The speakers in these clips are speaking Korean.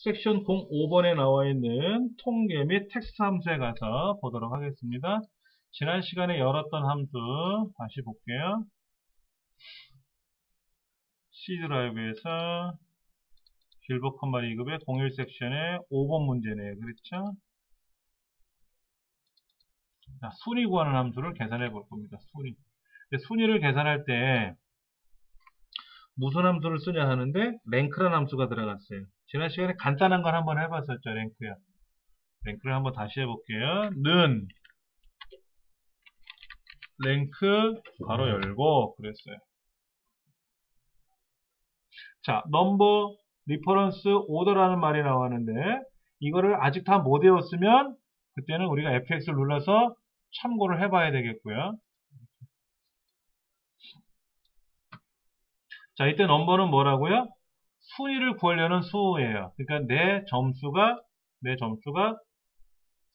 섹션 05번에 나와 있는 통계 및 텍스트 함수에 가서 보도록 하겠습니다. 지난 시간에 열었던 함수 다시 볼게요. C 드라이브에서 길버 컴마 리급의 01 섹션의 5번 문제네요. 그렇죠? 자, 순위 구하는 함수를 계산해 볼 겁니다. 순위. 순위를 계산할 때 무슨 함수를 쓰냐 하는데 랭크라는 함수가 들어갔어요. 지난 시간에 간단한 걸 한번 해봤었죠. 랭크야. 랭크를 한번 다시 해볼게요. 는 랭크 괄호 열고 그랬어요. 자, 넘버 리퍼런스 오더라는 말이 나왔는데 이거를 아직 다 못 외웠으면 그때는 우리가 FX를 눌러서 참고를 해봐야 되겠고요. 자, 이때 넘버는 뭐라고요? 순위를 구하려는 수예요. 그러니까 내 점수가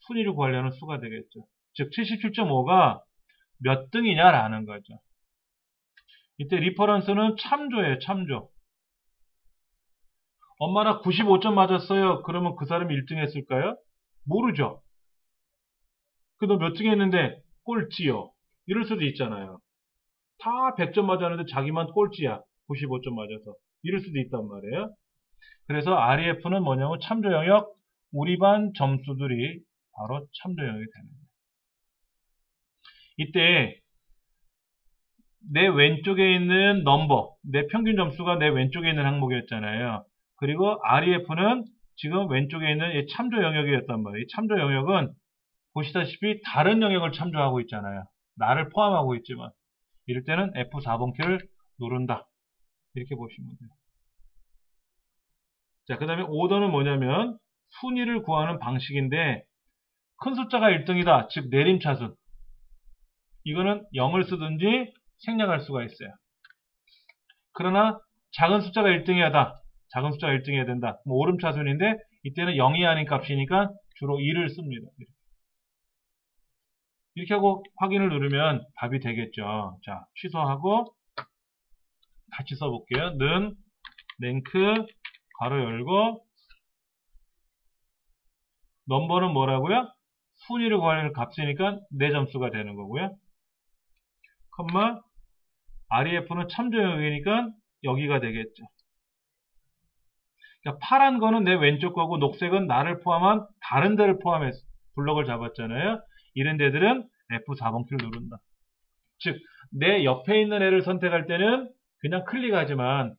순위를 구하려는 수가 되겠죠. 즉 77.5가 몇 등이냐라는 거죠. 이때 리퍼런스는 참조예요. 참조. 엄마나 95점 맞았어요. 그러면 그 사람이 1등 했을까요? 모르죠. 너 몇 등 했는데 꼴찌요. 이럴 수도 있잖아요. 다 100점 맞았는데 자기만 꼴찌야. 95점 맞아서. 이럴 수도 있단 말이에요. 그래서 REF는 뭐냐면 참조 영역, 우리 반 점수들이 바로 참조 영역이 되는 거예요. 이때 내 왼쪽에 있는 넘버, 내 평균 점수가 내 왼쪽에 있는 항목이었잖아요. 그리고 REF는 지금 왼쪽에 있는 이 참조 영역이었단 말이에요. 이 참조 영역은 보시다시피 다른 영역을 참조하고 있잖아요. 나를 포함하고 있지만 이럴 때는 F4번 키를 누른다. 이렇게 보시면 돼요. 자, 그 다음에 오더는 뭐냐면 순위를 구하는 방식인데 큰 숫자가 1등이다. 즉 내림차순. 이거는 0을 쓰든지 생략할 수가 있어요. 그러나 작은 숫자가 1등이야다. 작은 숫자가 1등이어야 된다. 오름차순인데 이때는 0이 아닌 값이니까 주로 2를 씁니다. 이렇게 하고 확인을 누르면 답이 되겠죠. 자, 취소하고 다시 써볼게요. 는 랭크 괄호 열고 넘버는 뭐라고요? 순위를 구하려는 값이니까 내 점수가 되는 거고요. 컴마 REF는 참조 영역이니까 여기가 되겠죠. 그러니까 파란 거는 내 왼쪽 거고 녹색은 나를 포함한 다른 데를 포함해서 블럭을 잡았잖아요. 이런 데들은 F4번 키를 누른다. 즉, 내 옆에 있는 애를 선택할 때는 그냥 클릭하지만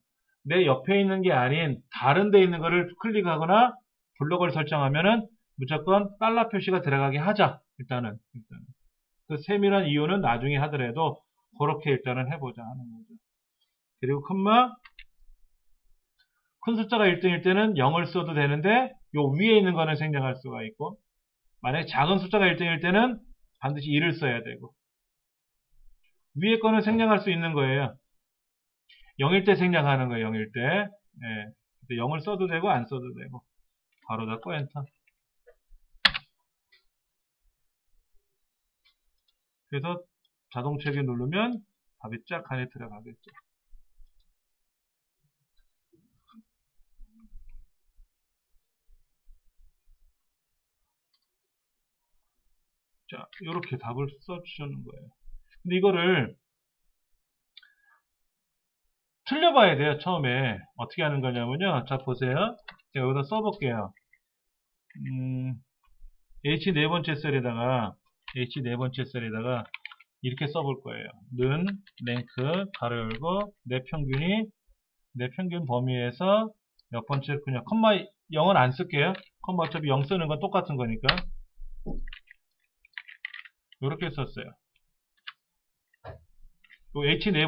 내 옆에 있는 게 아닌 다른 데 있는 거를 클릭하거나 블럭을 설정하면은 무조건 달러 표시가 들어가게 하자. 일단은. 그 세밀한 이유는 나중에 하더라도 그렇게 일단은 해보자 하는 거죠. 그리고 컴마 큰 숫자가 1등일 때는 0을 써도 되는데 요 위에 있는 거는 생략할 수가 있고 만약에 작은 숫자가 1등일 때는 반드시 1을 써야 되고 위에 거는 생략할 수 있는 거예요. 0일 때 생략하는 거예요. 0일 때. 예. 0을 써도 되고 안 써도 되고 바로 닫고 엔터. 그래서 자동 체크 누르면 답이 쫙 안에 들어가겠죠. 자, 이렇게 답을 써주시는 거예요. 근데 이거를 틀려봐야 돼요. 처음에 어떻게 하는 거냐면요. 자, 보세요. 제가 여기다 써볼게요. H 네 번째 셀에다가 이렇게 써볼 거예요. 는 랭크 가로 열고 내 평균 범위에서 몇 번째 그냥 컴마 0은 안 쓸게요. 컴마 어차피 0 쓰는 건 똑같은 거니까 이렇게 썼어요. 요 H 네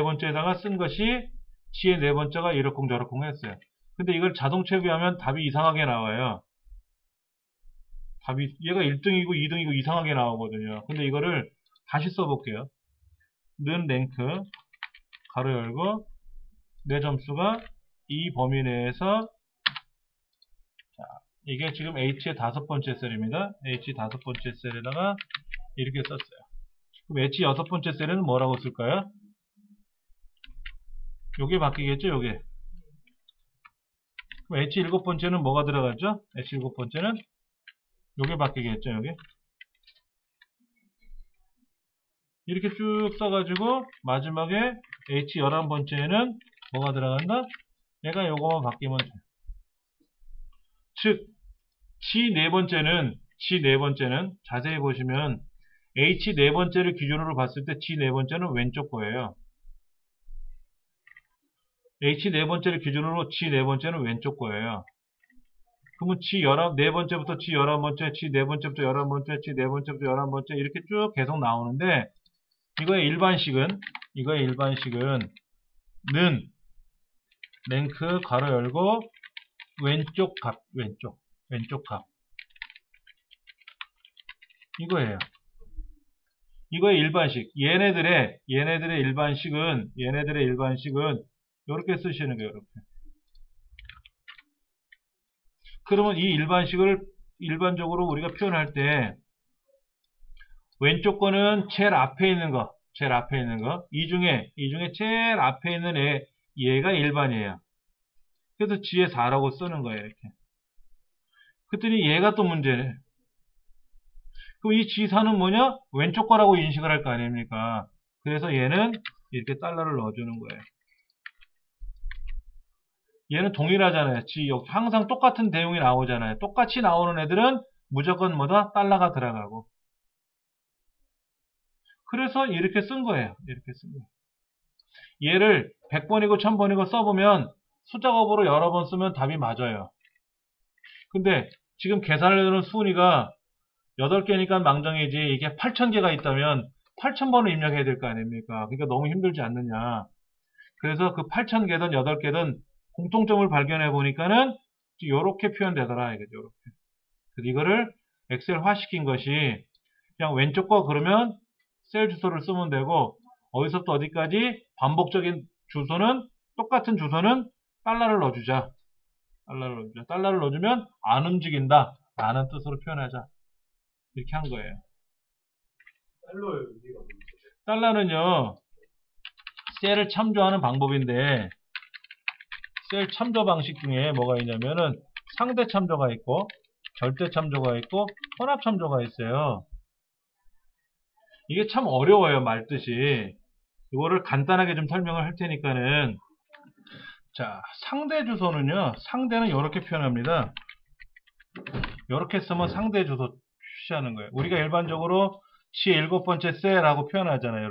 번째에다가 쓴 것이 G의 네 번째가 이러쿵저러쿵 했어요. 근데 이걸 자동 체크하면 답이 이상하게 나와요. 답이 얘가 1등이고 2등이고 이상하게 나오거든요. 근데 이거를 다시 써볼게요. 는 랭크 가로 열고 내 점수가 이 범위 내에서 자, 이게 지금 H의 5번째 셀입니다. H 5번째 셀에다가 이렇게 썼어요. 그럼 H 6번째 셀에는 뭐라고 쓸까요? 요게 바뀌겠죠, 요게. 그럼 H 일곱 번째는 뭐가 들어갔죠? H 일곱 번째는 요게 바뀌겠죠, 여기. 이렇게 쭉 써가지고 마지막에 H 11번째에는 뭐가 들어간다? 얘가 요거만 바뀌면 돼. 즉 G 네 번째는 자세히 보시면 H 네 번째를 기준으로 봤을 때 G 네 번째는 왼쪽 거예요. H 네 번째를 기준으로 G 네 번째는 왼쪽 거예요. 그러면 G 네 번째부터 G 11번째, G 네 번째부터 11번째, G 네 번째부터 11번째 이렇게 쭉 계속 나오는데 이거의 일반식은 는 랭크 가로 열고 왼쪽 값 이거예요. 이거의 일반식. 얘네들의 일반식은 이렇게 쓰시는 거예요. 이렇게. 그러면 이 일반식을 일반적으로 우리가 표현할 때 왼쪽 거는 제일 앞에 있는 거. 이 중에 제일 앞에 있는 얘가 일반이에요. 그래서 G에 4라고 쓰는 거예요. 이렇게. 그랬더니 얘가 또 문제네. 그럼 이 G4는 뭐냐? 왼쪽 거라고 인식을 할 거 아닙니까? 그래서 얘는 이렇게 달러를 넣어주는 거예요. 얘는 동일하잖아요. 항상 똑같은 내용이 나오잖아요. 똑같이 나오는 애들은 무조건 뭐다? 달러가 들어가고. 그래서 이렇게 쓴 거예요. 얘를 100번이고 1000번이고 써보면 숫자곱으로 여러 번 쓰면 답이 맞아요. 근데 지금 계산을 해놓은 수은이가 8개니까 망정이지 이게 8000개가 있다면 8000번을 입력해야 될 거 아닙니까? 그러니까 너무 힘들지 않느냐. 그래서 그 8000개든 8개든 공통점을 발견해 보니까는 이렇게 표현되더라 이거죠. 이렇게. 그래서 이거를 엑셀화 시킨 것이 그냥 왼쪽 거 그러면 셀 주소를 쓰면 되고 어디서부터 어디까지 반복적인 주소는 똑같은 주소는 달러를 넣어주자. 달러를 넣어주면 안 움직인다 라는 뜻으로 표현하자. 이렇게 한 거예요. 달러는요 셀을 참조하는 방법인데 셀 참조 방식 중에 뭐가 있냐면은 상대 참조가 있고 절대 참조가 있고 혼합 참조가 있어요. 이게 참 어려워요, 말뜻이. 이거를 간단하게 좀 설명을 할 테니까는. 자, 상대 주소는요, 상대는 이렇게 표현합니다. 이렇게 쓰면 상대 주소 표시하는 거예요. 우리가 일반적으로 G 7번째 셀하고 표현하잖아요,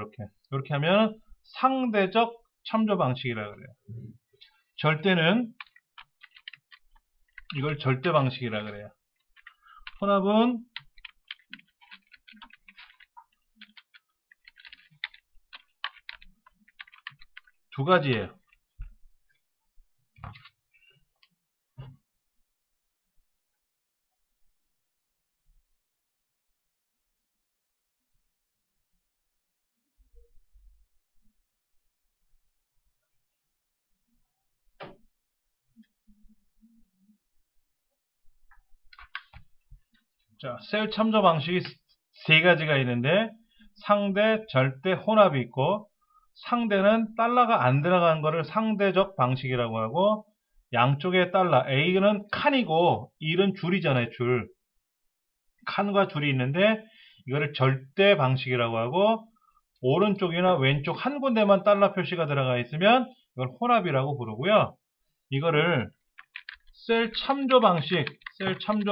이렇게 하면 상대적 참조 방식이라고 그래요. 절대는 이걸 절대 방식이라 그래요. 혼합은 두 가지예요. 자, 셀 참조 방식이 세 가지가 있는데 상대, 절대, 혼합이 있고 상대는 달러가 안 들어간 거를 상대적 방식이라고 하고 양쪽에 달러, A는 칸이고 1은 줄이잖아요, 줄. 칸과 줄이 있는데 이거를 절대 방식이라고 하고 오른쪽이나 왼쪽 한 군데만 달러 표시가 들어가 있으면 이걸 혼합이라고 부르고요. 이거를 셀 참조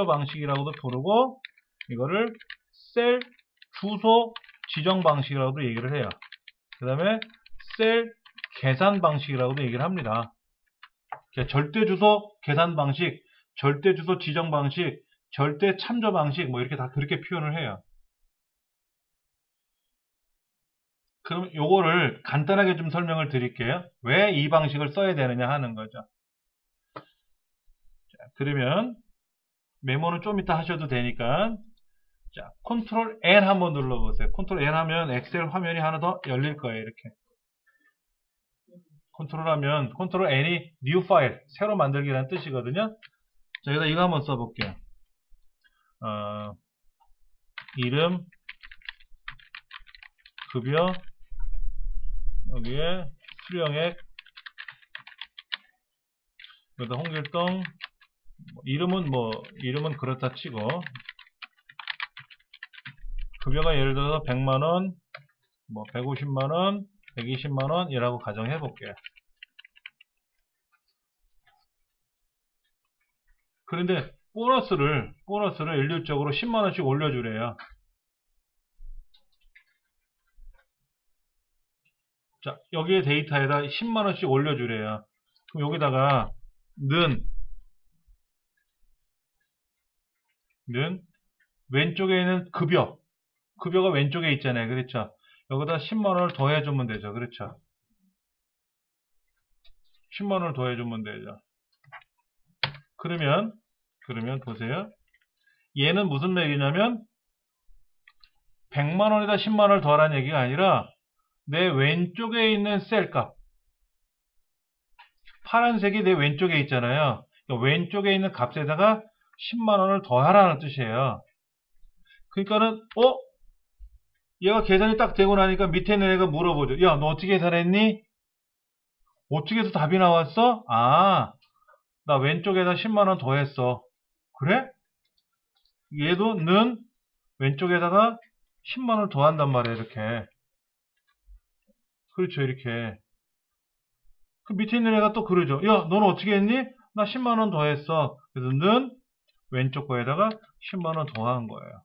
방식이라고도 부르고 이거를 셀 주소 지정 방식이라고도 얘기를 해요. 그 다음에 셀 계산 방식이라고도 얘기를 합니다. 절대 주소 계산 방식, 절대 주소 지정 방식, 절대 참조 방식 뭐 이렇게 다 그렇게 표현을 해요. 그럼 요거를 간단하게 좀 설명을 드릴게요. 왜 이 방식을 써야 되느냐 하는 거죠. 자, 그러면 메모는 좀 이따 하셔도 되니까 자, 컨트롤 N 한번 눌러보세요. 컨트롤 N 하면 엑셀 화면이 하나 더 열릴 거예요. 이렇게 컨트롤 N이 new 파일, 새로 만들기라는 뜻이거든요. 자, 여기다 이거 한번 써볼게요. 이름, 급여, 여기에 수령액, 여기다 홍길동, 이름은 그렇다 치고, 급여가 예를 들어서 100만원, 150만원, 120만원 이라고 가정해 볼게요. 그런데 보너스를 일률적으로 10만원씩 올려주래요. 자, 여기에 데이터에다 10만원씩 올려주래요. 그럼 여기다가 왼쪽에 있는 급여가 왼쪽에 있잖아요. 그렇죠? 여기다 10만원을 더해주면 되죠. 그렇죠? 10만원을 더해주면 되죠. 그러면 보세요. 얘는 무슨 얘기냐면 100만원에다 10만원을 더하라는 얘기가 아니라 내 왼쪽에 있는 셀 값, 파란색이 내 왼쪽에 있잖아요. 왼쪽에 있는 값에다가 10만원을 더하라는 뜻이에요. 그러니까는 얘가 계산이 딱 되고 나니까 밑에 있는 애가 물어보죠. 야, 너 어떻게 계산했니? 어떻게 해서 답이 나왔어? 아, 나 왼쪽에다 10만원 더했어. 그래? 얘도 왼쪽에다가 10만원 더한단 말이에요. 이렇게. 그렇죠. 이렇게. 그 밑에 있는 애가 또 그러죠. 야, 너는 어떻게 했니? 나 10만원 더했어. 그래서 왼쪽 거에다가 10만원 더한 거예요.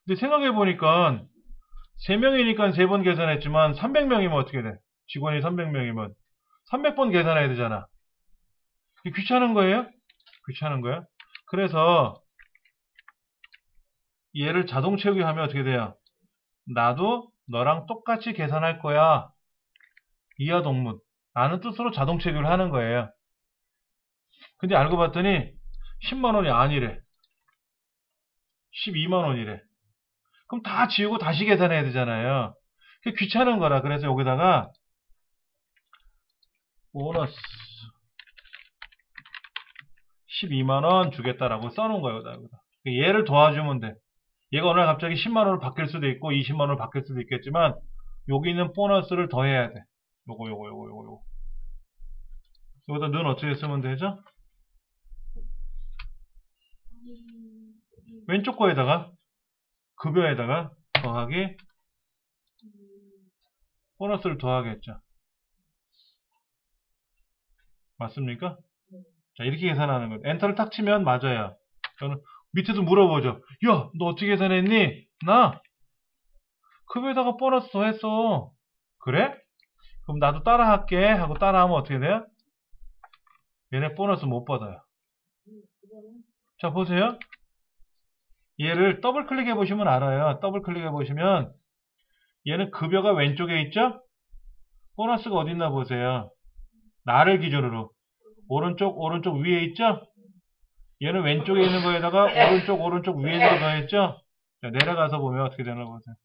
근데 생각해보니까 3명이니까 3번 계산했지만 300명이면 어떻게 돼? 직원이 300명이면 300번 계산해야 되잖아. 귀찮은 거예요? 귀찮은 거야? 그래서 얘를 자동 채우기 하면 어떻게 돼요? 나도 너랑 똑같이 계산할 거야. 이하 동문. 라는 뜻으로 자동 채우기를 하는 거예요. 근데 알고 봤더니 10만원이 아니래. 12만원이래. 그럼 다 지우고 다시 계산해야 되잖아요. 그게 귀찮은 거라. 그래서 여기다가 보너스 12만원 주겠다라고 써놓은 거예요. 여기다. 얘를 도와주면 돼. 얘가 오늘 갑자기 10만원으로 바뀔 수도 있고 20만원으로 바뀔 수도 있겠지만 여기 있는 보너스를 더해야 돼. 요거. 여기다 어떻게 쓰면 되죠? 왼쪽 거에다가 급여에다가 더하기 보너스를 더하겠죠. 맞습니까? 자, 이렇게 계산하는 거예요. 엔터를 탁 치면 맞아요. 저는 밑에도 물어보죠. 야, 너 어떻게 계산했니? 나 급여에다가 보너스 더했어. 그래? 그럼 나도 따라할게 하고 따라하면 어떻게 돼요? 얘네 보너스 못 받아요. 자, 보세요. 얘를 더블 클릭해 보시면 알아요. 더블 클릭해 보시면 얘는 급여가 왼쪽에 있죠? 보너스가 어디 있나 보세요. 나를 기준으로 오른쪽 위에 있죠? 얘는 왼쪽에 있는 거에다가 오른쪽 위에 있는 거 더했죠? 자, 내려가서 보면 어떻게 되나 보세요.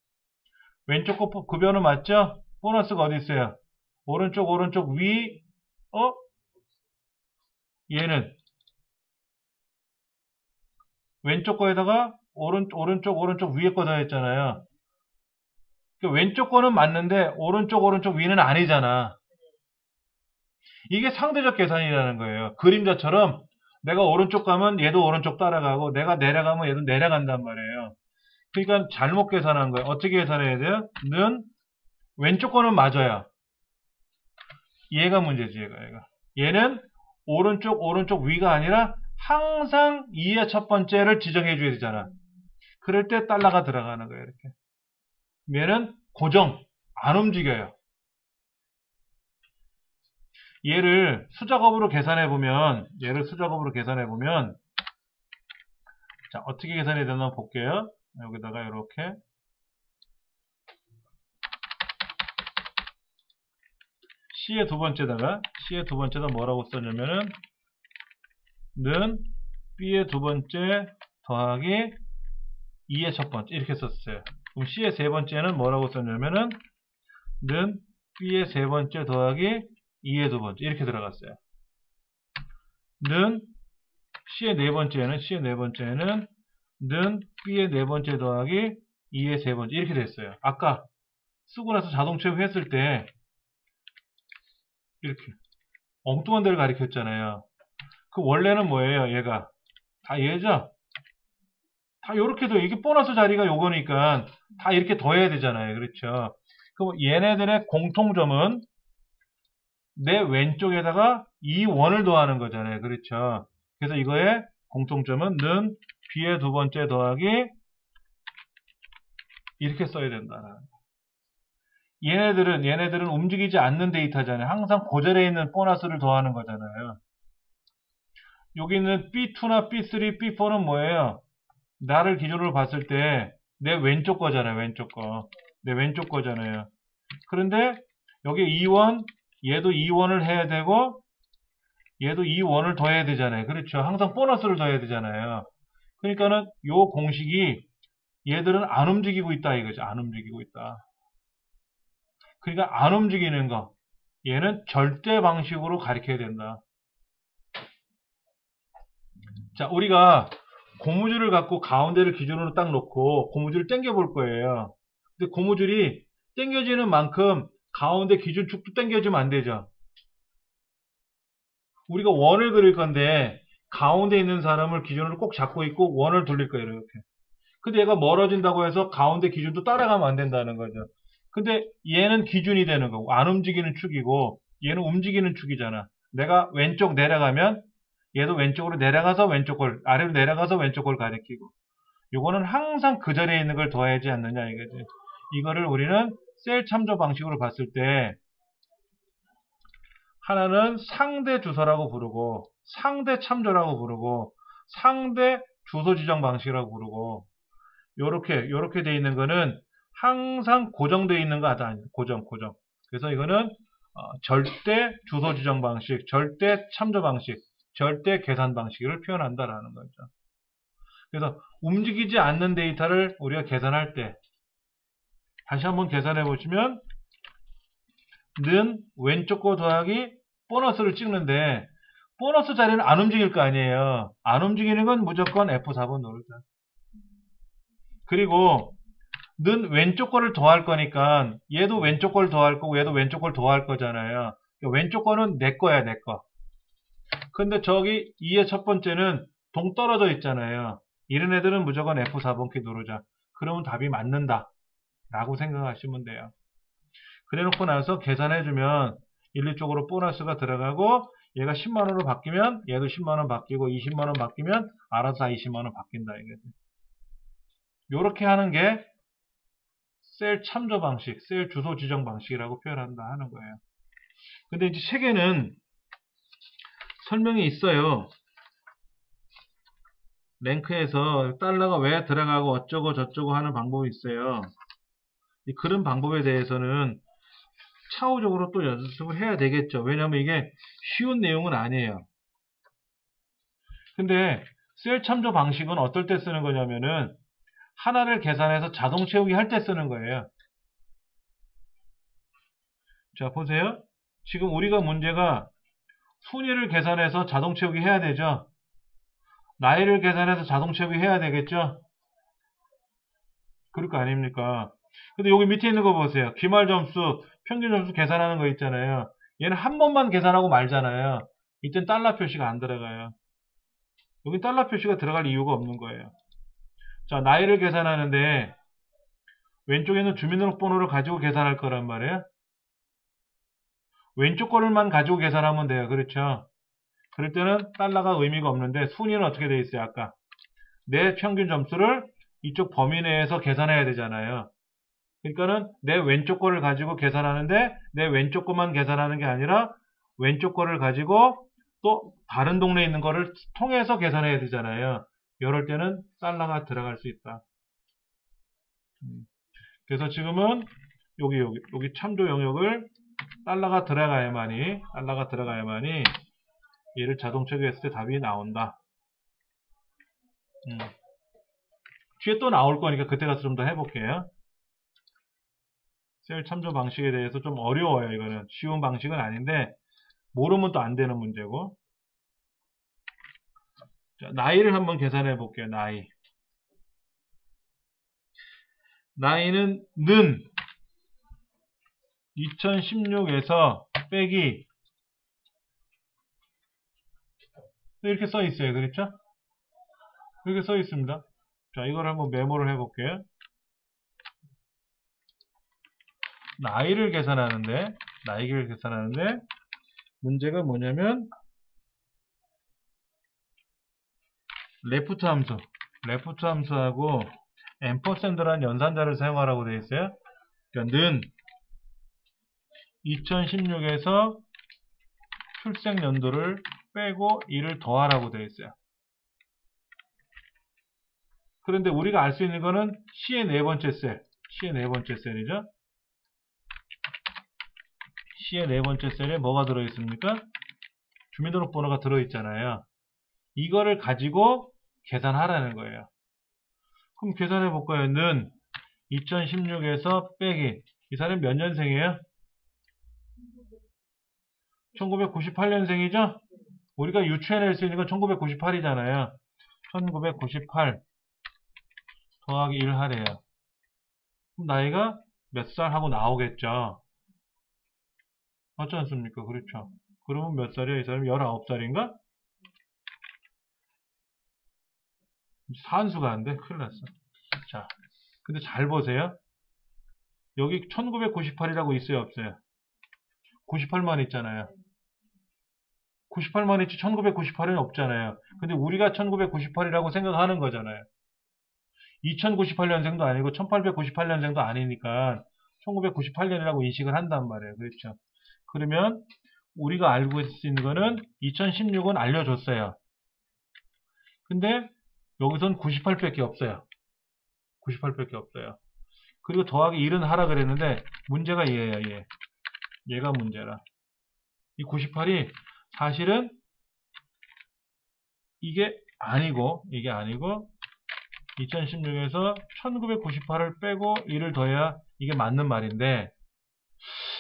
왼쪽 거 급여는 맞죠? 보너스가 어디 있어요? 오른쪽 위, 얘는 왼쪽 거에다가 오른쪽 위에 거 더했잖아요. 그러니까 왼쪽 거는 맞는데 오른쪽 위는 아니잖아. 이게 상대적 계산이라는 거예요. 그림자처럼 내가 오른쪽 가면 얘도 오른쪽 따라가고 내가 내려가면 얘도 내려간단 말이에요. 그러니까 잘못 계산한 거예요. 어떻게 계산해야 돼요? 왼쪽 거는 맞아요. 얘가 문제지. 얘가. 얘는 오른쪽 위가 아니라 항상 2의 첫 번째를 지정해 줘야 되잖아. 그럴 때 달러가 들어가는 거예요. 이렇게. 얘는 고정, 안 움직여요. 얘를 수작업으로 계산해 보면 자, 어떻게 계산해야 되나 볼게요. 여기다가 이렇게 C의 두 번째다가 뭐라고 썼냐면은 B의 두 번째 더하기 2의 첫 번째 이렇게 썼어요. 그럼 C의 세 번째는 뭐라고 썼냐면은 B의 세 번째 더하기 2의 두 번째 이렇게 들어갔어요. C의 네 번째는 B의 네 번째 더하기 2의 세 번째 이렇게 됐어요. 아까 쓰고 나서 자동 채우했을 때 이렇게 엉뚱한 데를 가리켰잖아요. 그 원래는 뭐예요? 얘가 다 얘죠? 다 이렇게 돼. 이게 보너스 자리가 요거니까 다 이렇게 더해야 되잖아요. 그렇죠? 그럼 얘네들의 공통점은 내 왼쪽에다가 이 원을 더하는 거잖아요. 그렇죠? 그래서 이거의 공통점은 는 b의 두 번째 더하기 이렇게 써야 된다. 얘네들은 움직이지 않는 데이터잖아요. 항상 고절에 있는 보너스를 더하는 거잖아요. 여기 있는 B2나 B3, B4는 뭐예요? 나를 기준으로 봤을 때 내 왼쪽 거잖아요. 왼쪽 거. 내 왼쪽 거잖아요. 그런데 여기 2원, 얘도 2원을 해야 되고 얘도 2원을 더해야 되잖아요. 그렇죠. 항상 보너스를 더해야 되잖아요. 그러니까는 요 공식이 얘들은 안 움직이고 있다 이거죠. 안 움직이고 있다. 그러니까 안 움직이는 거. 얘는 절대 방식으로 가리켜야 된다. 자, 우리가 고무줄을 갖고 가운데를 기준으로 딱 놓고 고무줄을 당겨 볼 거예요. 근데 고무줄이 당겨지는 만큼 가운데 기준축도 당겨지면 안 되죠. 우리가 원을 그릴 건데 가운데 있는 사람을 기준으로 꼭 잡고 있고 원을 돌릴 거예요. 이렇게. 근데 얘가 멀어진다고 해서 가운데 기준도 따라가면 안 된다는 거죠. 근데 얘는 기준이 되는 거고 안 움직이는 축이고 얘는 움직이는 축이잖아. 내가 왼쪽 내려가면 얘도 왼쪽으로 내려가서 왼쪽 걸 아래로 내려가서 왼쪽 걸 가리키고 요거는 항상 그 자리에 있는 걸 더하지 않느냐 이거지. 이거를 우리는 셀 참조 방식으로 봤을 때 하나는 상대 주소라고 부르고 상대 참조라고 부르고 상대 주소 지정 방식이라고 부르고 요렇게 돼 있는 거는 항상 고정되어 있는 거 아니다. 고정. 그래서 이거는 절대 주소 지정 방식, 절대 참조 방식, 절대 계산 방식을 표현한다라는 거죠. 그래서 움직이지 않는 데이터를 우리가 계산할 때 다시 한번 계산해 보시면 는 왼쪽 거 더하기 보너스를 찍는데 보너스 자리는 안 움직일 거 아니에요. 안 움직이는 건 무조건 F4번 누르죠. 그리고 는 왼쪽 거를 더할 거니까 얘도 왼쪽 걸 더할 거고 얘도 왼쪽 걸 더할 거잖아요. 왼쪽 거는 내 거야, 내 거. 근데 저기 2의 첫 번째는 동 떨어져 있잖아요. 이런 애들은 무조건 F4번 키 누르자. 그러면 답이 맞는다 라고 생각하시면 돼요. 그래 놓고 나서 계산해주면 일률적으로 보너스가 들어가고 얘가 10만원으로 바뀌면 얘도 10만원 바뀌고 20만원 바뀌면 알아서 다 20만원 바뀐다 이거지. 요렇게 하는 게 셀 참조 방식, 셀 주소 지정 방식이라고 표현한다 하는 거예요. 근데 이제 책에는 설명이 있어요. 랭크에서 달러가 왜 들어가고 어쩌고 저쩌고 하는 방법이 있어요. 그런 방법에 대해서는 차후적으로 또 연습을 해야 되겠죠. 왜냐하면 이게 쉬운 내용은 아니에요. 근데 셀 참조 방식은 어떨 때 쓰는 거냐면은 하나를 계산해서 자동 채우기 할 때 쓰는 거예요. 자, 보세요. 지금 우리가 문제가 순위를 계산해서 자동 채우기 해야 되죠. 나이를 계산해서 자동 채우기 해야 되겠죠. 그럴 거 아닙니까? 근데 여기 밑에 있는 거 보세요. 기말 점수, 평균 점수 계산하는 거 있잖아요. 얘는 한 번만 계산하고 말잖아요. 이땐 달러 표시가 안 들어가요. 여기 달러 표시가 들어갈 이유가 없는 거예요. 자, 나이를 계산하는데 왼쪽에는 주민등록번호를 가지고 계산할 거란 말이에요. 왼쪽 거를만 가지고 계산하면 돼요. 그렇죠? 그럴 때는 달러가 의미가 없는데 순위는 어떻게 돼 있어요? 아까 내 평균 점수를 이쪽 범위 내에서 계산해야 되잖아요. 그러니까는 내 왼쪽 거를 가지고 계산하는데 내 왼쪽 거만 계산하는 게 아니라 왼쪽 거를 가지고 또 다른 동네에 있는 거를 통해서 계산해야 되잖아요. 이럴 때는 달러가 들어갈 수 있다. 그래서 지금은 여기 참조 영역을 달러가 들어가야만이 얘를 자동 체크했을 때 답이 나온다. 뒤에 또 나올 거니까 그때 가서 좀 더 해볼게요. 셀 참조 방식에 대해서 좀 어려워요. 이거는 쉬운 방식은 아닌데 모르면 또 안 되는 문제고. 자, 나이를 한번 계산해 볼게요. 나이는 는 2016에서 빼기 이렇게 써 있어요. 그렇죠? 이렇게 써 있습니다. 자, 이걸 한번 메모를 해볼게요. 나이를 계산하는데 문제가 뭐냐면 레프트 함수하고 앰퍼샌드라는 연산자를 사용하라고 되어 있어요. 그러니까 는 2016에서 출생 연도를 빼고 2를 더하라고 되어 있어요. 그런데 우리가 알 수 있는 거는 C의 네 번째 셀이죠. C의 네 번째 셀에 뭐가 들어있습니까? 주민등록번호가 들어있잖아요. 이거를 가지고 계산하라는 거예요. 그럼 계산해 볼까요? 는 2016에서 빼기. 이 사람이 몇 년생이에요? 1998년생이죠? 우리가 유추해낼 수 있는 건 1998이잖아요. 1998 더하기 1 하래요. 그럼 나이가 몇 살 하고 나오겠죠? 맞지 않습니까? 그렇죠. 그러면 몇 살이야? 이 사람이 19살인가? 산수가 안 돼? 큰일 났어. 자, 근데 잘 보세요. 여기 1998이라고 있어요? 없어요? 98만 있잖아요. 98만 있지 1998은 없잖아요. 근데 우리가 1998이라고 생각하는 거잖아요. 2098년생도 아니고 1898년생도 아니니까 1998년이라고 인식을 한단 말이에요. 그렇죠? 그러면 우리가 알고 있을 수 있는 거는 2016은 알려줬어요. 근데 여기선 98밖에 없어요. 98밖에 없어요. 그리고 더하기 1은 하라 그랬는데 문제가 얘예요. 얘가 문제라. 이 98이 사실은 이게 아니고 2016에서 1998을 빼고 1을 더해야 이게 맞는 말인데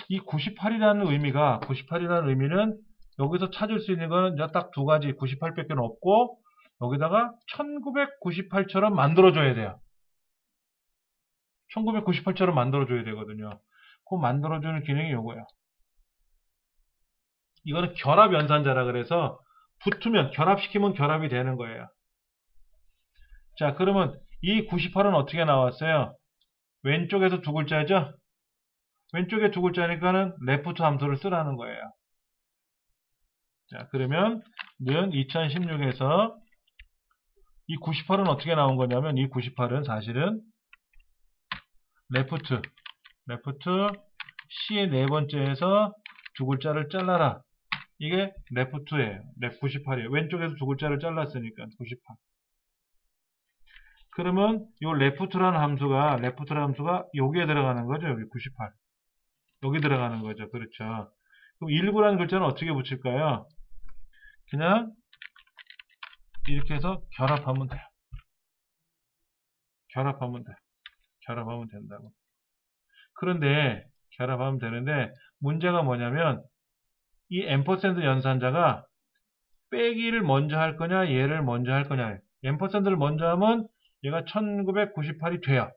이 98이라는 의미는 여기서 찾을 수 있는 건 딱 두 가지 98밖에 없고 여기다가 1998처럼 만들어줘야 돼요. 1998처럼 만들어줘야 되거든요. 그 만들어주는 기능이 요거예요. 이거는 결합 연산자라 그래서 붙으면 결합시키면 결합이 되는 거예요. 자, 그러면 이 98은 어떻게 나왔어요? 왼쪽에서 두 글자죠? 왼쪽에 두 글자니까는 레프트 함수를 쓰라는 거예요. 자, 그러면 는 2016에서 이 98은 어떻게 나온 거냐면 이 98은 사실은 레프트 C의 네 번째에서 두 글자를 잘라라. 이게 레프트예요. 98이에요. 왼쪽에서 두 글자를 잘랐으니까 98. 그러면 이 레프트라는 함수가 여기에 들어가는 거죠. 여기 98. 여기 들어가는 거죠. 그렇죠. 그럼 19라는 글자는 어떻게 붙일까요? 그냥 이렇게 해서 결합하면 돼요. 결합하면 된다고. 그런데 결합하면 되는데 문제가 뭐냐면 이 앰퍼샌드 연산자가 빼기를 먼저 할 거냐 얘를 먼저 할 거냐. 앰퍼샌드를 먼저 하면 얘가 1998이 돼요.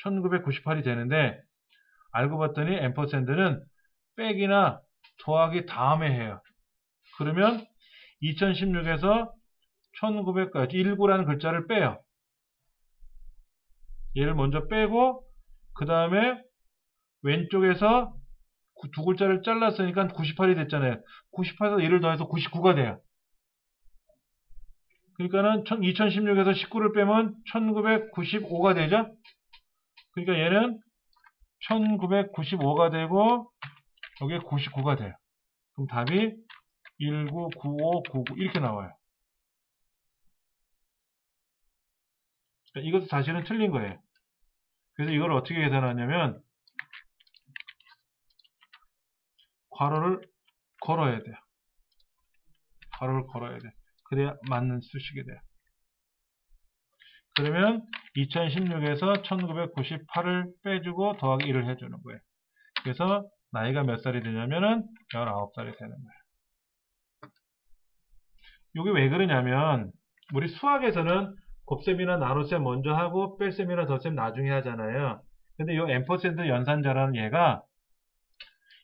1998이 되는데 알고 봤더니 앰퍼샌드는 빼기나 더하기 다음에 해요. 그러면 2016에서 1900까지 19라는 글자를 빼요. 얘를 먼저 빼고 그 다음에 왼쪽에서 두 글자를 잘랐으니까 98이 됐잖아요. 98에서 1을 더해서 99가 돼요. 그러니까는 2016에서 19를 빼면 1995가 되죠. 그러니까 얘는 1995가 되고 여기에 99가 돼요. 그럼 답이 199599 이렇게 나와요. 그러니까 이것도 사실은 틀린 거예요. 그래서 이걸 어떻게 계산하냐면 괄호를 걸어야 돼요. 그래야 맞는 수식이 돼요. 그러면 2016에서 1998을 빼주고 더하기 1을 해주는 거예요. 그래서 나이가 몇 살이 되냐면은 19살이 되는 거예요. 이게 왜 그러냐면 우리 수학에서는 곱셈이나 나눗셈 먼저 하고 뺄셈이나 덧셈 나중에 하잖아요. 근데 이 앰퍼샌드 연산자라는 얘가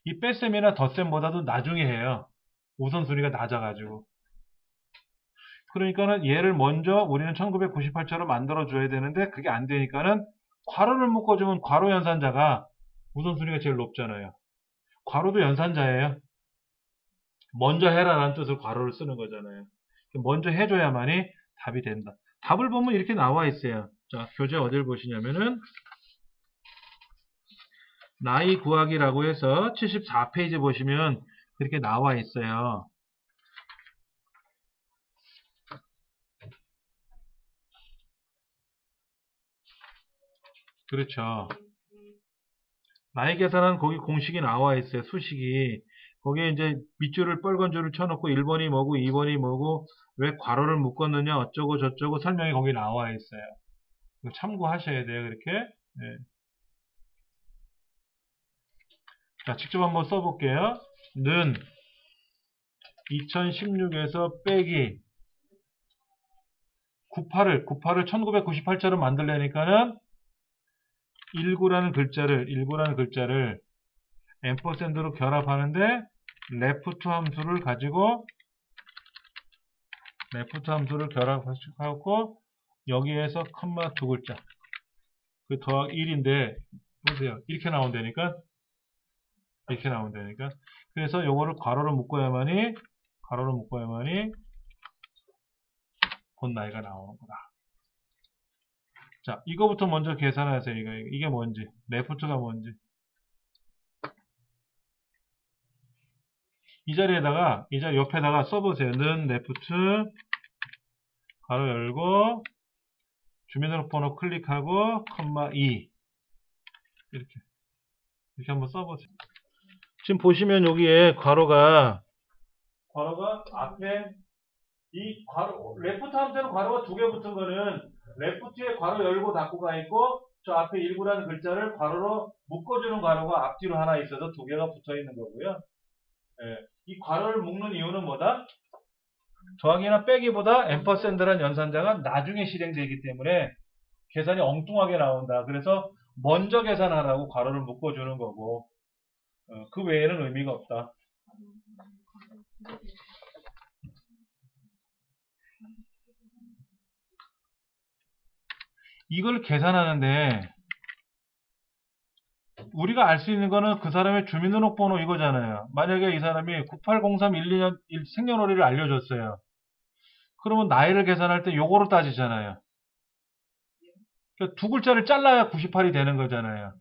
이 뺄셈이나 덧셈보다도 나중에 해요. 우선순위가 낮아가지고. 그러니까는 얘를 먼저 우리는 1998처럼 만들어줘야 되는데 그게 안 되니까는 괄호를 묶어주면 괄호 연산자가 우선순위가 제일 높잖아요. 괄호도 연산자예요. 먼저 해라라는 뜻으로 괄호를 쓰는 거잖아요. 먼저 해줘야만이 답이 된다. 답을 보면 이렇게 나와 있어요. 자, 교재 어딜 보시냐면은 나이 구하기라고 해서 74페이지 보시면 그렇게 나와 있어요. 그렇죠. 나이 계산은 거기 공식이 나와 있어요. 수식이. 거기에 이제 밑줄을 빨간 줄을 쳐놓고 1번이 뭐고 2번이 뭐고 왜 괄호를 묶었느냐 어쩌고 저쩌고 설명이 거기 나와 있어요. 이거 참고하셔야 돼요. 그렇게. 네. 자, 직접 한번 써볼게요. 는 2016에서 빼기 98을 1998처럼 만들려니까는 19라는 글자를 앰퍼샌드로 결합하는데 레프트 함수를 가지고 결합하고 여기에서 컴마 두 글자 그 더하기 1인데 보세요. 이렇게 나온다니까 그래서 요거를 괄호로 묶어야만이 본 나이가 나오는 거다. 자, 이거부터 먼저 계산하세요. 이게 뭔지, 레프트가 뭔지. 이 자리 옆에다가 써보세요. 는 레프트, 괄호 열고, 주민등록번호 클릭하고, 컴마 2. 이렇게 한번 써보세요. 지금 보시면 여기에 괄호가 앞에 이 괄호, 레프트 함수는 괄호가 두 개 붙은 거는 레프트에 괄호 열고 닫고가 있고 저 앞에 19라는 글자를 괄호로 묶어주는 괄호가 앞뒤로 하나 있어서 두 개가 붙어 있는 거고요. 예, 이 괄호를 묶는 이유는 뭐다? 더하기나 빼기보다 앰퍼샌드란 연산자가 나중에 실행되기 때문에 계산이 엉뚱하게 나온다. 그래서 먼저 계산하라고 괄호를 묶어주는 거고 그 외에는 의미가 없다. 이걸 계산하는데 우리가 알 수 있는 거는 그 사람의 주민등록번호 이거잖아요. 만약에 이 사람이 980312년 생년월일을 알려줬어요. 그러면 나이를 계산할 때 요거로 따지잖아요. 그러니까 두 글자를 잘라야 98이 되는 거잖아요.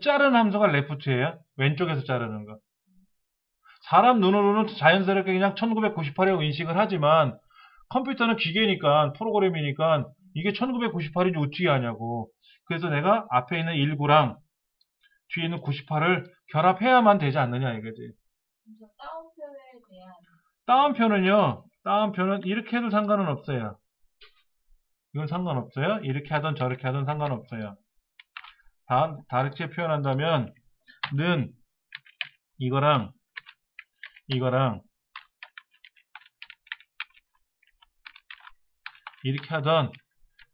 자르는 함수가 레프트예요. 왼쪽에서 자르는 거. 사람 눈으로는 자연스럽게 그냥 1998이라고 인식을 하지만 컴퓨터는 기계니까 프로그램이니까 이게 1998인지 어떻게 하냐고. 그래서 내가 앞에 있는 19랑 뒤에 있는 98을 결합해야만 되지 않느냐 이거지. 따옴표에 대한 따옴표는 이렇게 해도 상관은 없어요. 이건 상관없어요. 이렇게 하든 저렇게 하든 상관없어요. 다르게 표현한다면 는 이거랑 이렇게 하던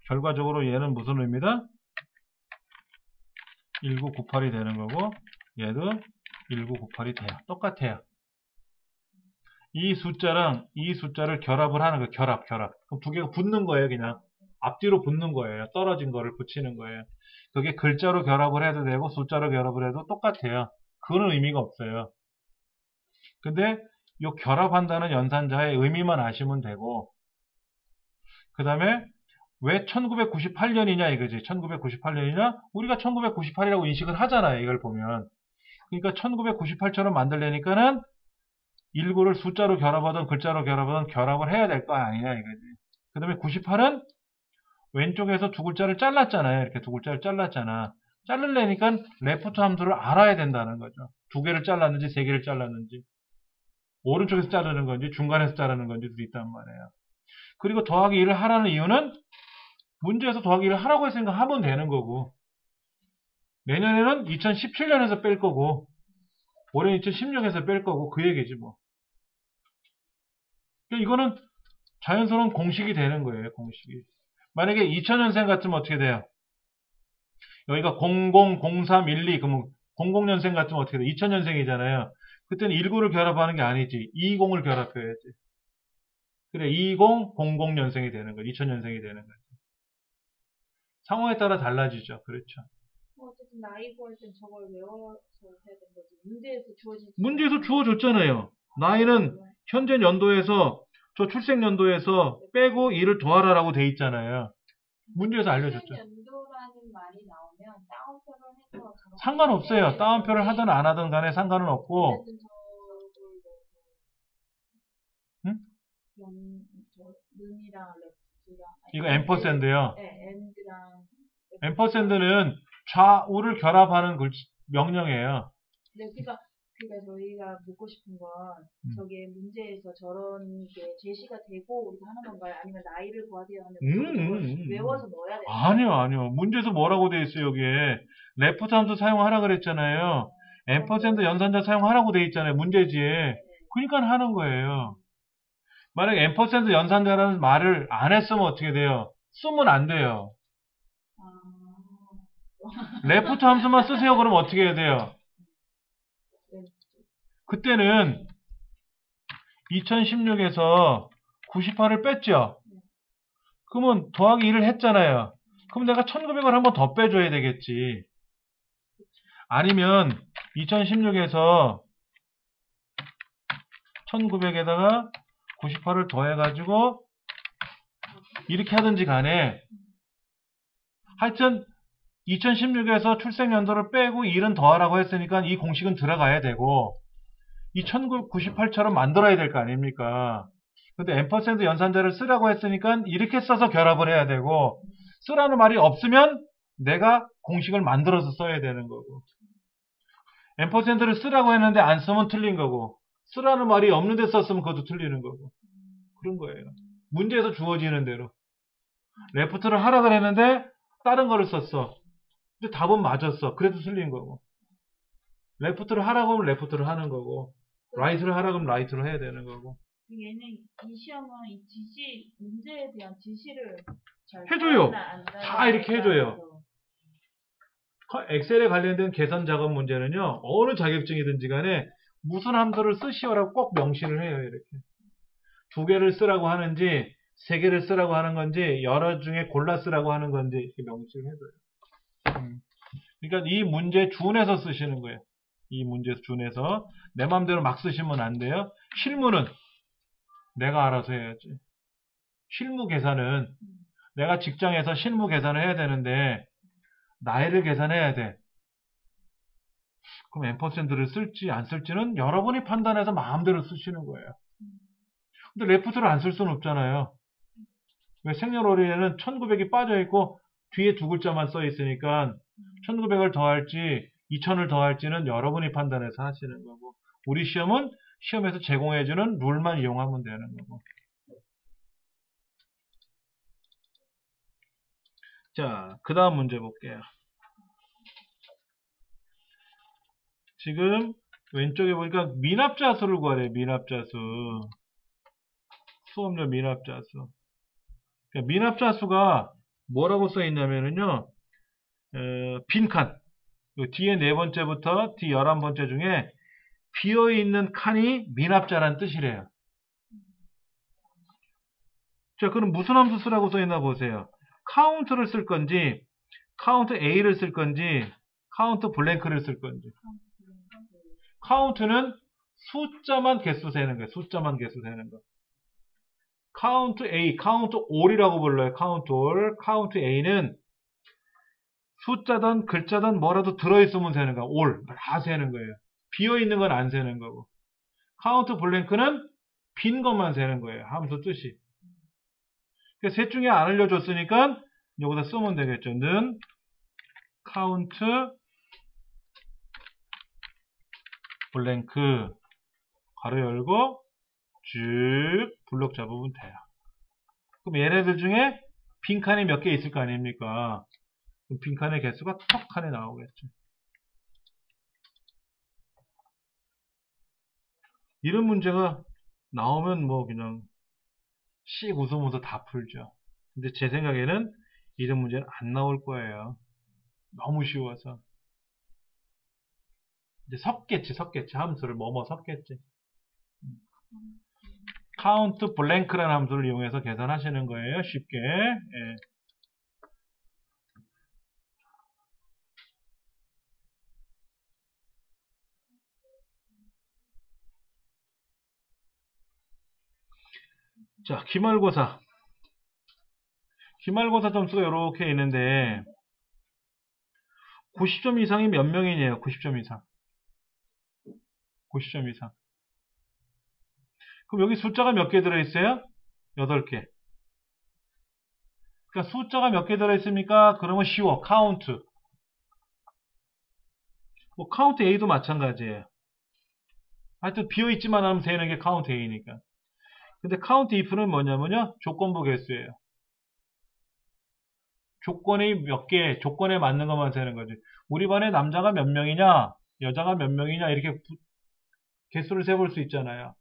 결과적으로 얘는 무슨 의미다? 1998이 되는 거고 얘도 1998이 돼요. 똑같아요. 이 숫자를 결합을 하는 거예요. 결합. 그럼 두 개가 붙는 거예요. 그냥 앞뒤로 붙는 거예요. 떨어진 거를 붙이는 거예요. 그게 글자로 결합을 해도 되고 숫자로 결합을 해도 똑같아요. 그거는 의미가 없어요. 근데 이 결합한다는 연산자의 의미만 아시면 되고 그 다음에 왜 1998년이냐 이거지. 1998년이냐? 우리가 1998이라고 인식을 하잖아요. 이걸 보면. 그러니까 1998처럼 만들려니까는 19를 숫자로 결합하든 글자로 결합하든 결합을 해야 될 거 아니냐 이거지. 그 다음에 98은 왼쪽에서 두 글자를 잘랐잖아요. 이렇게 두 글자를 잘랐잖아. 자르려니까 레프트 함수를 알아야 된다는 거죠. 두 개를 잘랐는지 세 개를 잘랐는지 오른쪽에서 자르는 건지 중간에서 자르는 건지도 있단 말이에요. 그리고 더하기 1을 하라는 이유는 문제에서 더하기 1을 하라고 했으니까 하면 되는 거고 내년에는 2017년에서 뺄 거고 올해는 2016에서 뺄 거고 그 얘기지 뭐. 이거는 자연스러운 공식이 되는 거예요. 공식이. 만약에 2000년생 같으면 어떻게 돼요? 여기가 00, 03, 12 그러면 00년생 같으면 어떻게 돼요? 2000년생이잖아요. 그때는 19를 결합하는 게 아니지. 20을 결합해야지. 그래, 2000년생이 되는 거예요. 2000년생이 되는 거예요. 상황에 따라 달라지죠. 그렇죠. 어쨌든 나이 구할 땐 저걸 외워서 해야 되는 거지. 문제에서 주어졌잖아요. 나이는 현재 연도에서 저 출생 연도에서 빼고 2를 더하라라고 돼 있잖아요. 문제에서 알려줬죠. 연도라는 말이 나오면 따옴표를 해서 상관없어요. 따옴표를 하든 안 하든 간에 상관은 없고. 응? 는이랑 레프트랑 이거 앰퍼샌드요. 네, 앤드랑 앰퍼샌드는 좌우를 결합하는 명령이에요. 네, 그러니까 저희가 묻고 싶은 건 저게 문제에서 저런 게 제시가 되고 우리가 하는 건가요? 아니면 나이를 구하세요 하면 외워서 넣어야 돼요? 아니요. 문제에서 뭐라고 돼 있어요, 여기에. 레프트 함수 사용하라 그랬잖아요. 앰퍼샌드 연산자 사용하라고 돼 있잖아요, 문제지. 그러니까 하는 거예요. 만약에 앰퍼샌드 연산자라는 말을 안 했으면 어떻게 돼요? 쓰면 안 돼요. 레프트 함수만 쓰세요, 그러면 어떻게 해야 돼요? 그때는 2016에서 98을 뺐죠? 그러면 더하기 1을 했잖아요. 그럼 내가 1900을 한 번 더 빼줘야 되겠지. 아니면 2016에서 1900에다가 98을 더해가지고 이렇게 하든지 간에 하여튼 2016에서 출생연도를 빼고 1은 더하라고 했으니까 이 공식은 들어가야 되고 이 1998처럼 만들어야 될 거 아닙니까? 근데 앰퍼샌드 연산자를 쓰라고 했으니까 이렇게 써서 결합을 해야 되고 쓰라는 말이 없으면 내가 공식을 만들어서 써야 되는 거고 앰퍼샌드를 쓰라고 했는데 안 쓰면 틀린 거고 쓰라는 말이 없는데 썼으면 그것도 틀리는 거고 그런 거예요. 문제에서 주어지는 대로 레프트를 하라 그랬는데 다른 거를 썼어. 근데 답은 맞았어. 그래도 틀린 거고 레프트를 하라고 하면 레프트를 하는 거고 라이트를 하라고 하면 라이트를 해야 되는 거고 얘는 이 시험은 이 지시 문제에 대한 지시를 잘 해줘요. 다 이렇게 해줘요. 엑셀에 관련된 계산 작업 문제는요. 어느 자격증이든지 간에 무슨 함수를 쓰시오라고 꼭 명시를 해요. 이렇게. 2개를 쓰라고 하는지 3개를 쓰라고 하는 건지 여러 중에 골라 쓰라고 하는 건지 이렇게 명시를 해줘요. 그러니까 이 문제 준해서 쓰시는 거예요. 이 문제 준해서 내 마음대로 막 쓰시면 안 돼요. 실무는 내가 알아서 해야지. 실무 계산은 내가 직장에서 실무 계산을 해야 되는데 나이를 계산해야 돼. 그럼 앰퍼샌드를 쓸지 안 쓸지는 여러분이 판단해서 마음대로 쓰시는 거예요. 근데 레프트를 안 쓸 수는 없잖아요. 왜 생년월일에는 1900이 빠져있고 뒤에 2글자만 써있으니까 1900을 더할지 2000을 더할지는 여러분이 판단해서 하시는 거고 우리 시험은 시험에서 제공해주는 룰만 이용하면 되는 거고 자, 그 다음 문제 볼게요. 지금 왼쪽에 보니까 미납자수를 구하래요. 미납자수. 수업료 미납자수. 그러니까 미납자수가 뭐라고 써 있냐면요. 빈칸. 뒤에 4번째부터 뒤 11번째 중에 비어있는 칸이 미납자란 뜻이래요. 자, 그럼 무슨 함수 쓰라고 써 있나 보세요. 카운트를 쓸 건지, 카운트 A를 쓸 건지, 카운트 블랭크를 쓸 건지. 카운트는 숫자만 개수 세는 거예요. 숫자만 개수 세는 거. 카운트 A, 카운트 all이라고 불러요. 카운트 all. 카운트 A는 숫자든 글자든 뭐라도 들어있으면 세는 거야. all. 다 세는 거예요. 비어있는 건 안 세는 거고. 카운트 블랭크는 빈 것만 세는 거예요. 함수 뜻이. 그러니까 셋 중에 안 알려줬으니까 여기다 쓰면 되겠죠. 는 카운트 블랭크 가로 열고 쭉 블록 잡으면 돼요. 그럼 얘네들 중에 빈칸이 몇 개 있을 거 아닙니까? 그럼 빈칸의 개수가 턱 칸에 나오겠죠. 이런 문제가 나오면 뭐 그냥 씩 웃으면서 다 풀죠. 근데 제 생각에는 이런 문제는 안 나올 거예요. 너무 쉬워서. 이제 섞겠지. 함수를 뭐뭐 섞겠지. count blank라는 함수를 이용해서 계산하시는 거예요. 쉽게. 예. 자, 기말고사. 기말고사 점수가 이렇게 있는데 90점 이상이 몇 명이에요? 90점 이상. 90점 이상. 그럼 여기 숫자가 몇 개 들어있어요? 8개. 그러니까 숫자가 몇 개 들어있습니까? 그러면 쉬워. 카운트. 뭐 카운트 A도 마찬가지예요. 하여튼 비어있지만 하면 되는 게 카운트 A니까. 근데 카운트 if는 뭐냐면요. 조건부 개수예요. 조건이 몇 개, 조건에 맞는 것만 세는 거지. 우리 반에 남자가 몇 명이냐, 여자가 몇 명이냐 이렇게 개수를 세볼 수 있잖아요.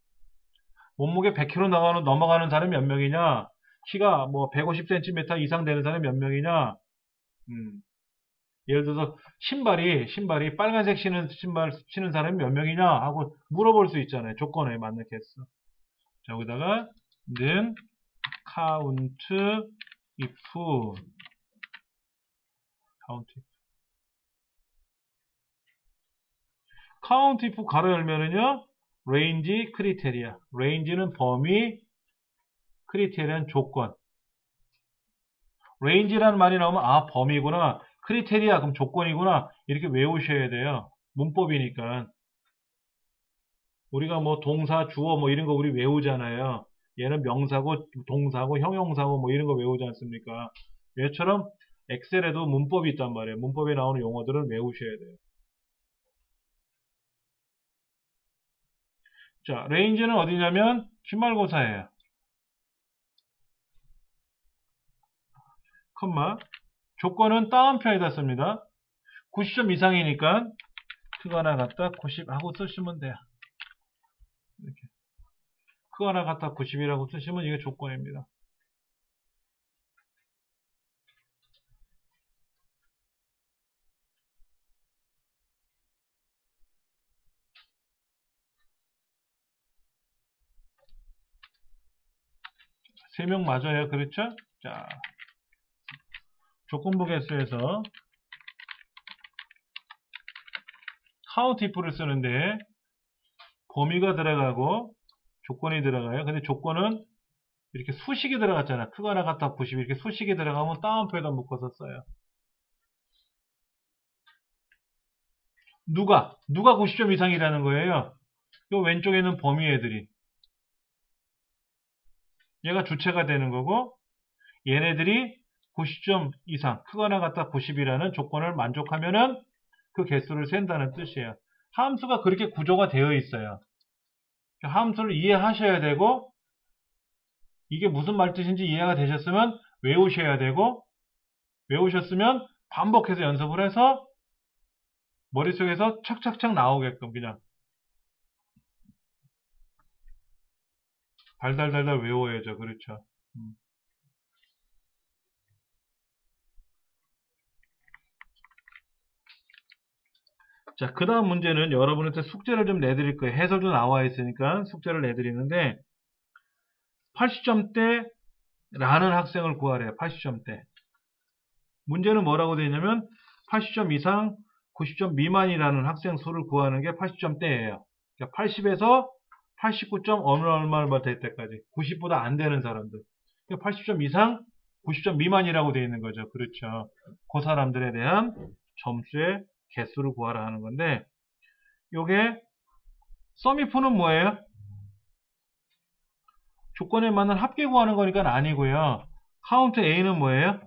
몸무게 100kg 넘어가는 사람이 몇 명이냐, 키가 뭐 150cm 이상 되는 사람이 몇 명이냐. 예를 들어서 신발이 빨간색 신발 신는 사람이 몇 명이냐 하고 물어볼 수 있잖아요. 조건에 맞는 개수. 자, 여기다가 는 count if count if 가로 열면은요 range criteria. range는 범위, criteria는 조건. range라는 말이 나오면 아 범위구나, criteria 그럼 조건이구나 이렇게 외우셔야 돼요. 문법이니까. 우리가 뭐 동사, 주어 뭐 이런 거 우리 외우잖아요. 얘는 명사고 동사고 형용사고 뭐 이런 거 외우지 않습니까? 얘처럼 엑셀에도 문법이 있단 말이에요. 문법에 나오는 용어들은 외우셔야 돼요. 자, 레인지는 어디냐면 기말고사예요. 컴마. 조건은 따옴표에다 씁니다. 90점 이상이니까 크거나 같다 90 하고 쓰시면 돼요. 이렇게. 크거나 같다 90이라고 쓰시면 이게 조건입니다. 세 명 맞아요. 그렇죠? 자, 조건부 개수에서 count if를 쓰는데 범위가 들어가고 조건이 들어가요. 근데 조건은 이렇게 수식이 들어갔잖아요. 크거나 같다 90 이렇게 수식이 들어가면 따옴표에다 묶어서 써요. 누가 90점 이상이라는 거예요. 요 왼쪽에 있는 범위 애들이. 얘가 주체가 되는 거고 얘네들이 90점 이상 크거나 같다 90이라는 조건을 만족하면은 그 개수를 센다는 뜻이에요. 함수가 그렇게 구조가 되어 있어요. 함수를 이해하셔야 되고 이게 무슨 말뜻인지 이해가 되셨으면 외우셔야 되고 외우셨으면 반복해서 연습을 해서 머릿속에서 착착착 나오게끔 그냥 달달달달 외워야죠. 그렇죠. 자, 그 다음 문제는 여러분한테 숙제를 좀 내드릴 거예요. 해설도 나와 있으니까 숙제를 내드리는데 80점대 라는 학생을 구하래요. 80점대. 문제는 뭐라고 되어 있냐면 80점 이상 90점 미만이라는 학생 수를 구하는 게 80점대예요. 그러니까 80에서 89점 얼마 될 때까지 90보다 안 되는 사람들. 그러니까 80점 이상 90점 미만이라고 되어 있는 거죠. 그렇죠. 그 사람들에 대한 점수의 개수를 구하라 하는 건데 요게 썸이프는 뭐예요? 조건에 맞는 합계 구하는 거니까 아니고요. 카운트 A는 뭐예요?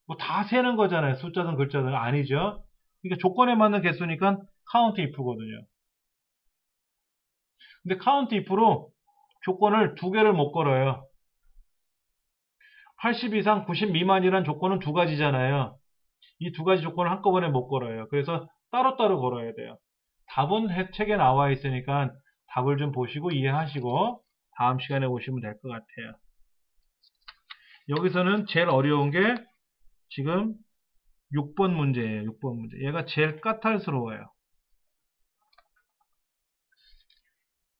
뭐 다 세는 거잖아요. 숫자든 글자든 아니죠. 그러니까 조건에 맞는 개수니까 카운트 if거든요. 근데 카운트 if로 조건을 두 개를 못 걸어요. 80 이상 90 미만이란 조건은 두 가지잖아요. 이 두 가지 조건을 한꺼번에 못 걸어요. 그래서 따로따로 걸어야 돼요. 답은 책에 나와 있으니까 답을 좀 보시고 이해하시고 다음 시간에 오시면 될 것 같아요. 여기서는 제일 어려운 게 지금 6번 문제예요. 6번 문제. 얘가 제일 까탈스러워요.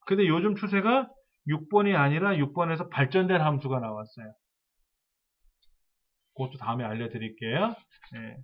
근데 요즘 추세가 6번이 아니라 6번에서 발전된 함수가 나왔어요. 그것도 다음에 알려드릴게요. 예.